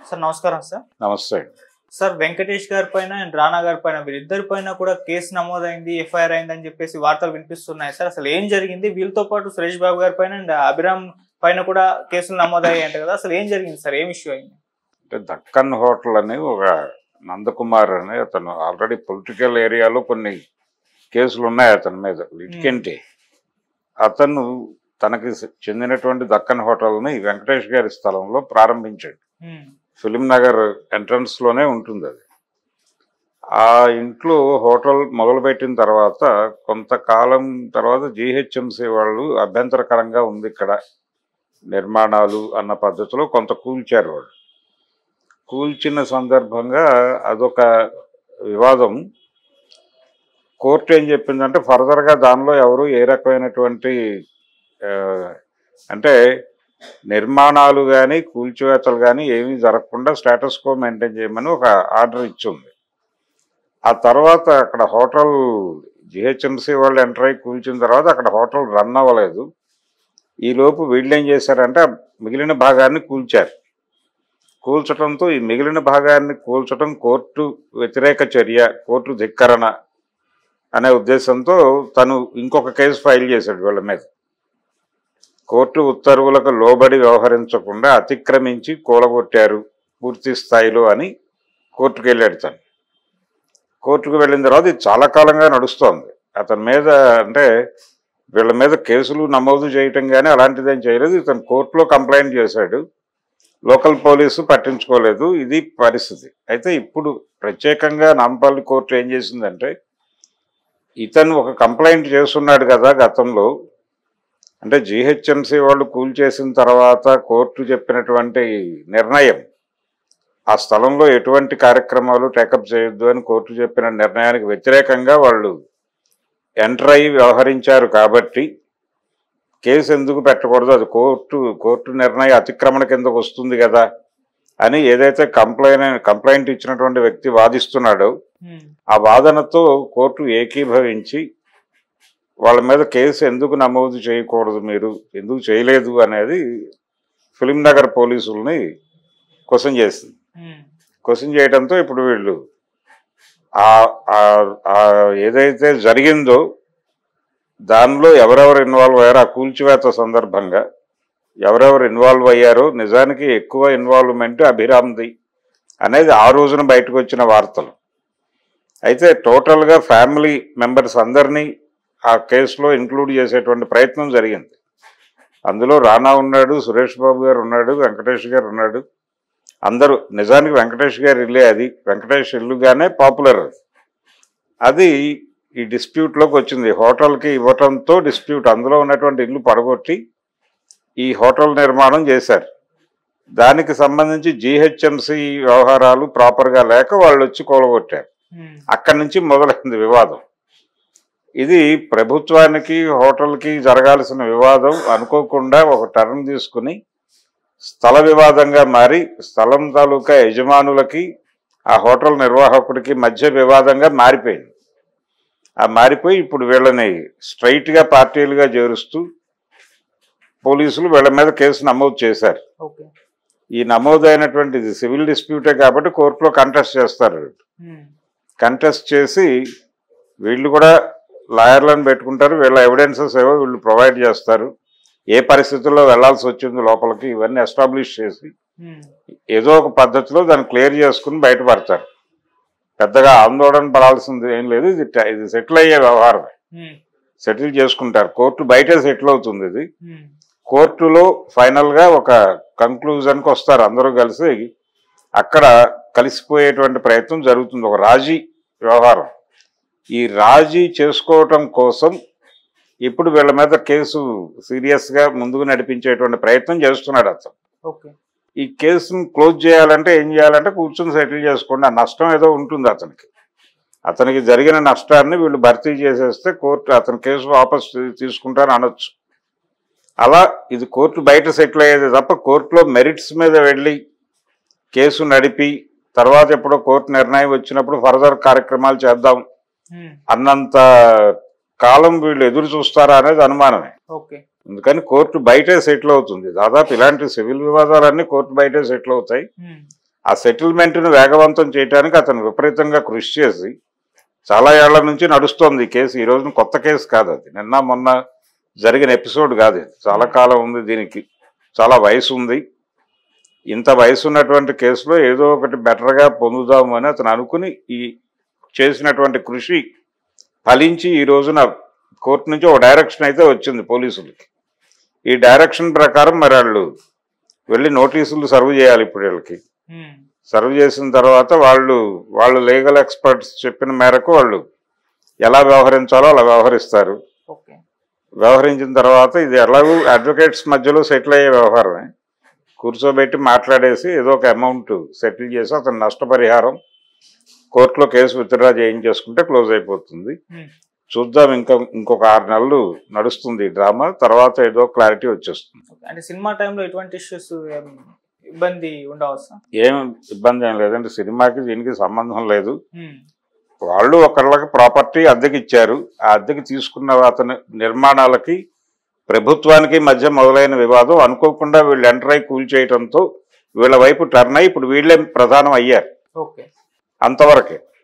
Sir నమస్కారం sir. నమస్తే. Sir Venkatesh గారి పైన అండ్ రానా గారి పైన వీరిద్దరి పైన కూడా కేసు నమోదైంది, ఎఫ్ఐఆర్ అయిందని చెప్పేసి వార్తలు వినిపిస్తున్నాయి సార్. అసలు ఏం జరిగింది? వీళ్ళతో పాటు సురేష్ బాబు గారి పైన అండ్ అభిరామ్ పైన కూడా కేసులు నమోదయ్యాయి అంట కదా, అసలు ఏం జరిగింది సార్? ఏం ఇష్యూ అయింది? అంటే దక్కన్ హోటల్ అని ఒక నందకుమార్ అని అతను ఆల్రెడీ పొలిటికల్ ఏరియాలో కొన్ని కేసులు ఉన్నాయి అతని మీద లిటికెంటే. అతను తనకి చెందినటువంటి దక్కన్ హోటల్ని వెంకటేష్ గారి స్థలంలో ప్రారంభించాడు. ఫిలిం నగర్ ఎంట్రన్స్ లోనే ఉంటుంది అది. ఆ ఇంట్లో హోటల్ మొదలుపెట్టిన తర్వాత కొంతకాలం తర్వాత జిహెచ్ఎంసీ వాళ్ళు అభ్యంతరకరంగా ఉంది ఇక్కడ నిర్మాణాలు అన్న పద్ధతిలో కొంత కూల్చారు. వాళ్ళు కూల్చిన సందర్భంగా అదొక వివాదం. కోర్టు ఏం చెప్పిందంటే ఫర్దర్గా దానిలో ఎవరు ఏ రకమైనటువంటి అంటే నిర్మాణాలు కానీ కూల్చివేతలు కానీ ఏమీ జరగకుండా స్టేటస్ కో మెయింటైన్ చేయమని ఒక ఆర్డర్ ఇచ్చింది. ఆ తర్వాత అక్కడ హోటల్ జిహెచ్ఎంసీ వాళ్ళు ఎంటర్ అయ్యి కూల్చిన తర్వాత అక్కడ హోటల్ రన్ అవ్వలేదు. ఈలోపు వీళ్ళు ఏం చేశారంటే మిగిలిన భాగాన్ని కూల్చారు. కూల్చడంతో ఈ మిగిలిన భాగాన్ని కూల్చడం కోర్టు వ్యతిరేక చర్య, కోర్టు ధిక్కరణ అనే ఉద్దేశంతో తను ఇంకొక కేసు ఫైల్ చేశాడు వీళ్ళ మీద. కోర్టు ఉత్తర్వులకు లోబడి వ్యవహరించకుండా అతిక్రమించి కూలగొట్టారు పూర్తి స్థాయిలో అని కోర్టుకు వెళ్ళాడు. తను కోర్టుకు వెళ్ళిన తర్వాత ఇది చాలా కాలంగా నడుస్తోంది అతని మీద. అంటే వీళ్ళ మీద కేసులు నమోదు చేయటం కానీ అలాంటిదేం చేయలేదు. ఇతను కోర్టులో కంప్లైంట్ చేశాడు, లోకల్ పోలీసు పట్టించుకోలేదు. ఇది పరిస్థితి. అయితే ఇప్పుడు ప్రత్యేకంగా నాంపల్లి కోర్టు ఏం చేసిందంటే ఇతను ఒక కంప్లైంట్ చేస్తున్నాడు కదా గతంలో, అంటే జిహెచ్ఎంసీ వాళ్ళు కూల్చేసిన తర్వాత కోర్టు చెప్పినటువంటి నిర్ణయం, ఆ స్థలంలో ఎటువంటి కార్యక్రమాలు టేకప్ చేయొద్దు అని కోర్టు చెప్పిన నిర్ణయానికి వ్యతిరేకంగా వాళ్ళు ఎంటర్ అయ్యి వ్యవహరించారు కాబట్టి కేసు ఎందుకు పెట్టకూడదు, అది కోర్టు నిర్ణయం అతిక్రమణ కిందకు వస్తుంది కదా అని ఏదైతే కంప్లైంట్ ఇచ్చినటువంటి వ్యక్తి వాదిస్తున్నాడో ఆ వాదనతో కోర్టు ఏకీభవించి వాళ్ళ మీద కేసు ఎందుకు నమోదు చేయకూడదు, మీరు ఎందుకు చేయలేదు అనేది ఫిలిం నగర్ పోలీసుల్ని క్వశ్చన్ చేసింది. క్వశ్చన్ చేయడంతో ఇప్పుడు వీళ్ళు ఏదైతే జరిగిందో దానిలో ఎవరెవరు ఇన్వాల్వ్ అయ్యారో, ఆ కూల్చివేత సందర్భంగా ఎవరెవరు ఇన్వాల్వ్ అయ్యారో, నిజానికి ఎక్కువ ఇన్వాల్వ్మెంట్ అభిరామ్ది అనేది ఆ రోజున బయటకు వచ్చిన వార్తలు. అయితే టోటల్గా ఫ్యామిలీ మెంబర్స్ అందరినీ ఆ కేసులో ఇంక్లూడ్ చేసేటువంటి ప్రయత్నం జరిగింది. అందులో రానా ఉన్నాడు, సురేష్ బాబు గారు ఉన్నాడు, వెంకటేష్ గారు ఉన్నాడు. అందరూ నిజానికి వెంకటేష్ గారి ఇల్లే అది, వెంకటేష్ ఇల్లుగానే పాపులర్. అది ఈ డిస్ప్యూట్లోకి వచ్చింది. హోటల్కి ఇవ్వటంతో డిస్ప్యూట్, అందులో ఉన్నటువంటి ఇల్లు పడగొట్టి ఈ హోటల్ నిర్మాణం చేశారు. దానికి సంబంధించి జిహెచ్ఎంసీ వ్యవహారాలు ప్రాపర్గా లేక వాళ్ళు వచ్చి కూలగొట్టారు. అక్కడి నుంచి మొదలైంది వివాదం. ఇది ప్రభుత్వానికి హోటల్కి జరగాల్సిన వివాదం అనుకోకుండా ఒక టర్న్ తీసుకుని స్థల వివాదంగా మారి స్థలం తాలూకా యజమానులకి ఆ హోటల్ నిర్వాహకుడికి మధ్య వివాదంగా మారిపోయింది. ఆ మారిపోయి ఇప్పుడు వీళ్ళని స్ట్రైట్గా పార్టీలుగా చేరుస్తూ పోలీసులు వీళ్ళ మీద కేసు నమోదు చేశారు. ఈ నమోదైనటువంటిది సివిల్ డిస్ప్యూటే కాబట్టి కోర్టులో కంటెస్ట్ చేస్తారు. కంటెస్ట్ చేసి వీళ్ళు కూడా లాయర్లను పెట్టుకుంటారు. వీళ్ళ ఎవిడెన్సెస్ ఏవో వీళ్ళు ప్రొవైడ్ చేస్తారు. ఏ పరిస్థితుల్లో వెళ్లాల్సి వచ్చింది లోపలికి ఇవన్నీ ఎస్టాబ్లిష్ చేసి ఏదో ఒక పద్ధతిలో దాన్ని క్లియర్ చేసుకుని బయటపడతారు. పెద్దగా ఆందోళన పడాల్సింది ఏం లేదు. ఇది సెటిల్ అయ్యే వ్యవహారమే. సెటిల్ చేసుకుంటారు. కోర్టు బయటే సెటిల్ అవుతుంది. ఇది కోర్టులో ఫైనల్గా ఒక కంక్లూజన్కి వస్తారు. అందరూ కలిసి అక్కడ కలిసిపోయేటువంటి ప్రయత్నం జరుగుతుంది. ఒక రాజీ వ్యవహారం. ఈ రాజీ చేసుకోవటం కోసం ఇప్పుడు వీళ్ళ మీద కేసు సీరియస్గా ముందుకు నడిపించేటువంటి ప్రయత్నం చేస్తున్నాడు అతను. ఈ కేసును క్లోజ్ చేయాలంటే ఏం చేయాలంటే కూర్చొని సెటిల్ చేసుకోండి. ఆ నష్టం ఏదో ఉంటుంది అతనికి జరిగిన నష్టాన్ని వీళ్ళు భర్తీ చేసేస్తే కోర్టు అతని కేసు వాపస్ తీసుకుంటారని అనొచ్చు. అలా ఇది కోర్టు బయట సెటిల్ అయ్యేది తప్ప కోర్టులో మెరిట్స్ మీద వెళ్ళి కేసు నడిపి తర్వాత ఎప్పుడో కోర్టు నిర్ణయం వచ్చినప్పుడు ఫర్దర్ కార్యక్రమాలు చేద్దాం అన్నంత కాలం వీళ్ళు ఎదురు చూస్తారా అనేది అనుమానమే. అందుకని కోర్టు బయటే సెటిల్ అవుతుంది. దాదాపు ఇలాంటి సివిల్ వివాదాలన్నీ కోర్టు బయటే సెటిల్ అవుతాయి. ఆ సెటిల్మెంట్ను వేగవంతం చేయడానికి అతను విపరీతంగా కృషి చేసి చాలా ఏళ్ల నుంచి నడుస్తోంది ఈ కేసు. ఈ రోజున కొత్త కేసు కాదు, అది నిన్న మొన్న జరిగిన ఎపిసోడ్ కాదు, ఇది చాలా కాలం ఉంది, దీనికి చాలా వయసు ఉంది. ఇంత వయసు ఉన్నటువంటి కేసులో ఏదో ఒకటి బెటర్గా పొందుదాము అని అతను అనుకుని ఈ చేసినటువంటి కృషి ఫలించి ఈ రోజున కోర్టు నుంచి ఒక డైరెక్షన్ అయితే వచ్చింది పోలీసులకి. ఈ డైరెక్షన్ ప్రకారం మరి వాళ్ళు వెళ్ళి నోటీసులు సర్వ్ చేయాలి. ఇప్పుడు వీళ్ళకి సర్వ్ చేసిన తర్వాత వాళ్ళు లీగల్ ఎక్స్పర్ట్స్ చెప్పిన మేరకు వాళ్ళు ఎలా వ్యవహరించాలో అలా వ్యవహరిస్తారు. వ్యవహరించిన తర్వాత ఇది ఎలాగూ అడ్వకేట్స్ మధ్యలో సెటిల్ అయ్యే వ్యవహారమే. కూర్చోబెట్టి మాట్లాడేసి ఏదో ఒక అమౌంట్ సెటిల్ చేసి అతను నష్టపరిహారం కోర్టులో కేసు విత్డ్రా చేయించేసుకుంటే క్లోజ్ అయిపోతుంది. చూద్దాం, ఇంకొక 6 నెలలు నడుస్తుంది ఈ డ్రామా, తర్వాత ఏదో క్లారిటీ వచ్చేస్తుంది. అంటే సినిమా టైంలో ఎటువంటి ఇష్యూస్ ఇబ్బంది ఉండవచ్చా? ఏం ఇబ్బంది ఏం లేదంటే సినిమాకి దీనికి సంబంధం లేదు. వాళ్ళు ఒకళ్ళకి ప్రాపర్టీ అద్దెకి ఇచ్చారు, ఆ అద్దెకి తీసుకున్న అతని నిర్మాణాలకి ప్రభుత్వానికి మధ్య మొదలైన వివాదం అనుకోకుండా వీళ్ళు ఎంటర్ అయి కూల్చేయడంతో వీళ్ళ వైపు టర్న్ అయ్యి ఇప్పుడు వీళ్ళే ప్రధానం అయ్యారు, అంతవరకే.